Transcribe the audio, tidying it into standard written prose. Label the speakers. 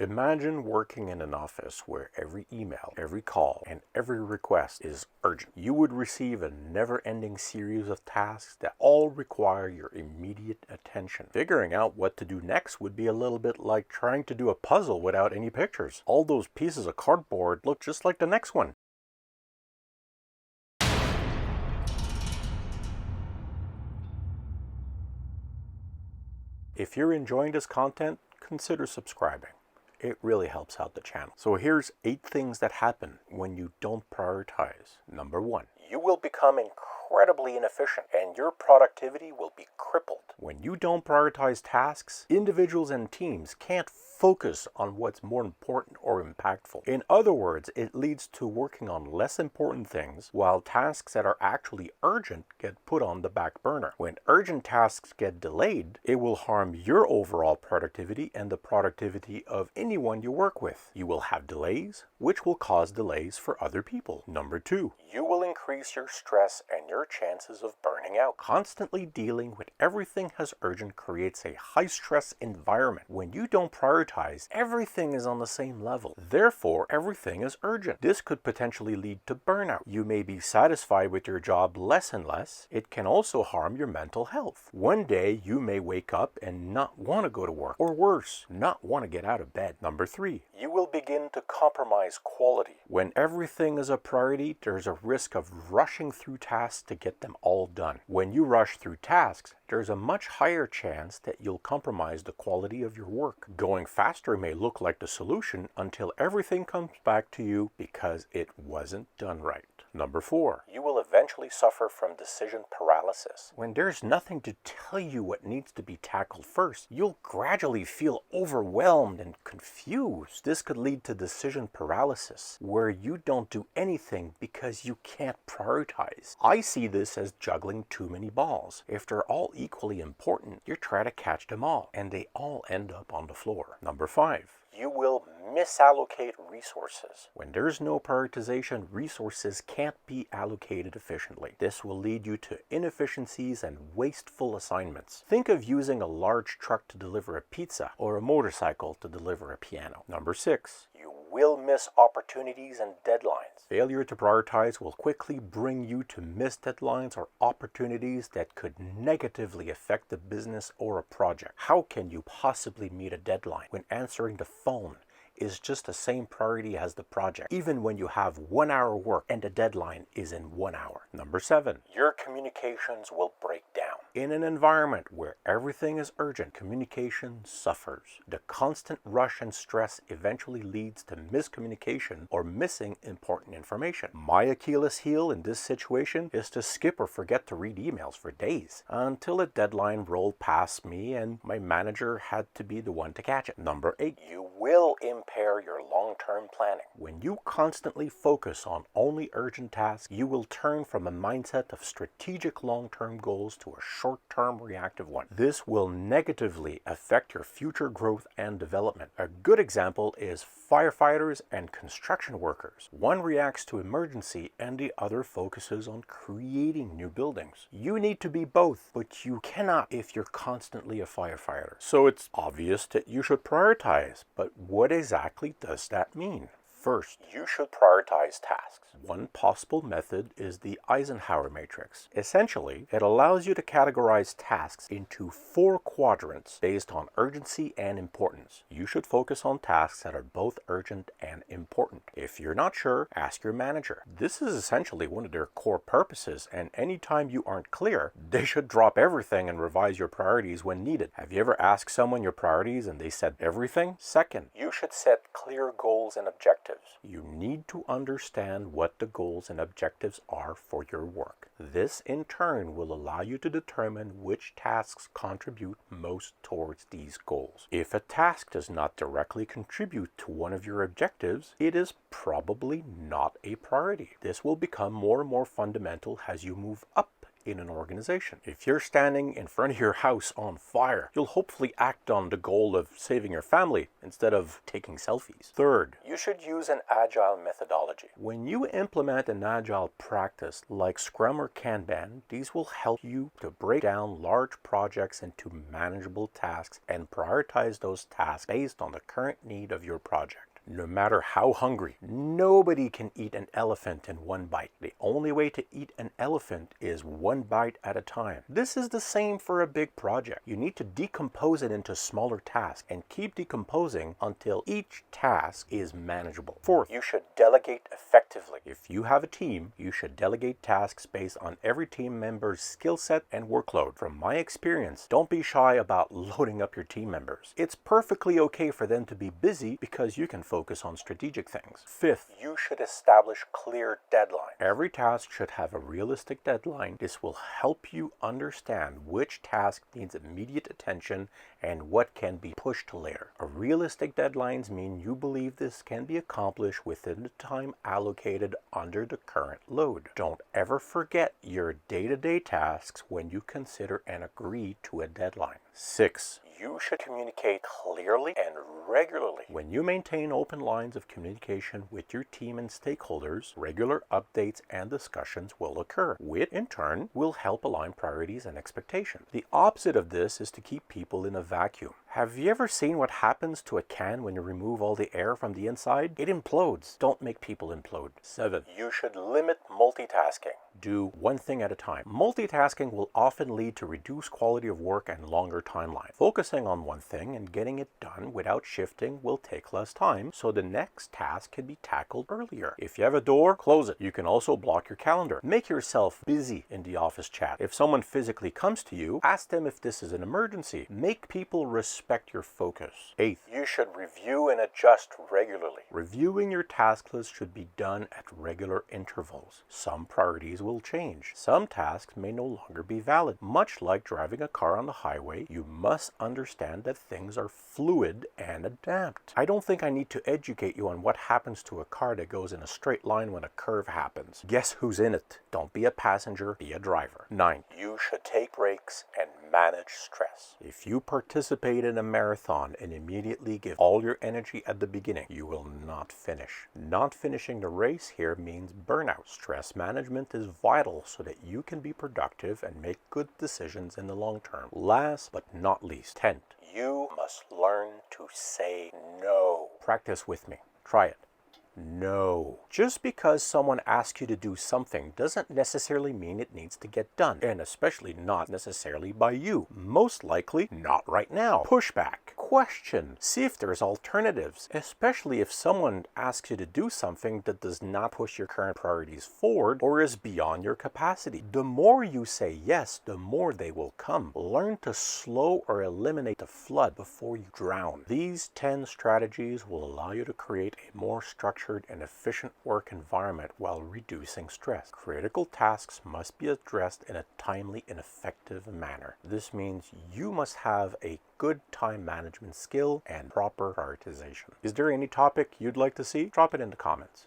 Speaker 1: Imagine working in an office where every email, every call, and every request is urgent. You would receive a never-ending series of tasks that all require your immediate attention. Figuring out what to do next would be a little bit like trying to do a puzzle without any pictures. All those pieces of cardboard look just like the next one. If you're enjoying this content, consider subscribing. It really helps out the channel. So here's 8 things that happen when you don't prioritize. Number 1, you will become incredibly inefficient and your productivity will be crippled. When you don't prioritize tasks, individuals and teams can't focus on what's more important or impactful. In other words, it leads to working on less important things while tasks that are actually urgent get put on the back burner. When urgent tasks get delayed, it will harm your overall productivity and the productivity of anyone you work with. You will have delays, which will cause delays for other people. Number 2, you will increase your stress and your chances of burning out. Constantly dealing with everything as urgent creates a high-stress environment. When you don't prioritize, everything is on the same level. Therefore, everything is urgent. This could potentially lead to burnout. You may be satisfied with your job less and less. It can also harm your mental health. One day, you may wake up and not want to go to work, or worse, not want to get out of bed. Number 3, you will begin to compromise quality. When everything is a priority, there's a risk of rushing through tasks to get them all done. When you rush through tasks, there's a much higher chance that you'll compromise the quality of your work. Going faster may look like the solution until everything comes back to you because it wasn't done right. Number 4, you will eventually suffer from decision paralysis. When there's nothing to tell you what needs to be tackled first, you'll gradually feel overwhelmed and confused. This could lead to decision paralysis, where you don't do anything because you can't prioritize. I see this as juggling too many balls. If they're all equally important, you try to catch them all, and they all end up on the floor. Number 5, you will misallocate resources. When there's no prioritization, resources can't be allocated efficiently. This will lead you to inefficiencies and wasteful assignments. Think of using a large truck to deliver a pizza or a motorcycle to deliver a piano. Number 6, you will miss opportunities and deadlines. Failure to prioritize will quickly bring you to missed deadlines or opportunities that could negatively affect the business or a project. How can you possibly meet a deadline when answering the phone is just the same priority as the project, even when you have 1 hour work and the deadline is in 1 hour? Number 7, your communications will break down. In an environment where everything is urgent, communication suffers. The constant rush and stress eventually leads to miscommunication or missing important information. My Achilles heel in this situation is to skip or forget to read emails for days until a deadline rolled past me and my manager had to be the one to catch it. Number 8, you will impair your long-term planning. When you constantly focus on only urgent tasks, you will turn from a mindset of strategic long-term goals to a short-term reactive one. This will negatively affect your future growth and development. A good example is firefighters and construction workers. One reacts to emergency and the other focuses on creating new buildings. You need to be both, but you cannot if you're constantly a firefighter. So it's obvious that you should prioritize, but what exactly does that mean? First, you should prioritize tasks. One possible method is the Eisenhower matrix. Essentially, it allows you to categorize tasks into 4 quadrants based on urgency and importance. You should focus on tasks that are both urgent and important. If you're not sure, ask your manager. This is essentially one of their core purposes, and anytime you aren't clear, they should drop everything and revise your priorities when needed. Have you ever asked someone your priorities and they said everything? Second, you should set clear goals and objectives. You need to understand what the goals and objectives are for your work. This in turn will allow you to determine which tasks contribute most towards these goals. If a task does not directly contribute to one of your objectives, it is probably not a priority. This will become more and more fundamental as you move up in an organization. If you're standing in front of your house on fire, you'll hopefully act on the goal of saving your family instead of taking selfies. Third, you should use an agile methodology. When you implement an agile practice like Scrum or Kanban, these will help you to break down large projects into manageable tasks and prioritize those tasks based on the current need of your project. No matter how hungry, nobody can eat an elephant in one bite. The only way to eat an elephant is one bite at a time. This is the same for a big project. You need to decompose it into smaller tasks and keep decomposing until each task is manageable. Fourth, you should delegate effectively. If you have a team, you should delegate tasks based on every team member's skill set and workload. From my experience, don't be shy about loading up your team members. It's perfectly okay for them to be busy because you can focus on strategic things. Fifth, you should establish clear deadlines. Every task should have a realistic deadline. This will help you understand which task needs immediate attention and what can be pushed to later. A realistic deadlines mean you believe this can be accomplished within the time allocated under the current load. Don't ever forget your day-to-day tasks when you consider and agree to a deadline. 6. You should communicate clearly and regularly. When you maintain open lines of communication with your team and stakeholders, regular updates and discussions will occur, which in turn will help align priorities and expectations. The opposite of this is to keep people in a vacuum. Have you ever seen what happens to a can when you remove all the air from the inside? It implodes. Don't make people implode. 7. You should limit multitasking. Do one thing at a time. Multitasking will often lead to reduced quality of work and longer timeline. Focusing on one thing and getting it done without shifting will take less time, so the next task can be tackled earlier. If you have a door, close it. You can also block your calendar. Make yourself busy in the office chat. If someone physically comes to you, ask them if this is an emergency. Make people respect your focus. 8th, you should review and adjust regularly. Reviewing your task list should be done at regular intervals. Some priorities will change. Some tasks may no longer be valid. Much like driving a car on the highway, you must understand that things are fluid and adapt. I don't think I need to educate you on what happens to a car that goes in a straight line when a curve happens. Guess who's in it? Don't be a passenger, be a driver. 9. You should take breaks and manage stress. If you participate in a marathon and immediately give all your energy at the beginning, you will not finish. Not finishing the race here means burnout. Stress management is vital so that you can be productive and make good decisions in the long term. Last but not least, 10th, you must learn to say no. Practice with me. Try it. No. Just because someone asks you to do something doesn't necessarily mean it needs to get done, and especially not necessarily by you. Most likely, not right now. Pushback. Question. See if there's alternatives, especially if someone asks you to do something that does not push your current priorities forward or is beyond your capacity. The more you say yes, the more they will come. Learn to slow or eliminate the flood before you drown. These 10 strategies will allow you to create a more structured and efficient work environment while reducing stress. Critical tasks must be addressed in a timely and effective manner. This means you must have a good time management skill and proper prioritization. Is there any topic you'd like to see? Drop it in the comments.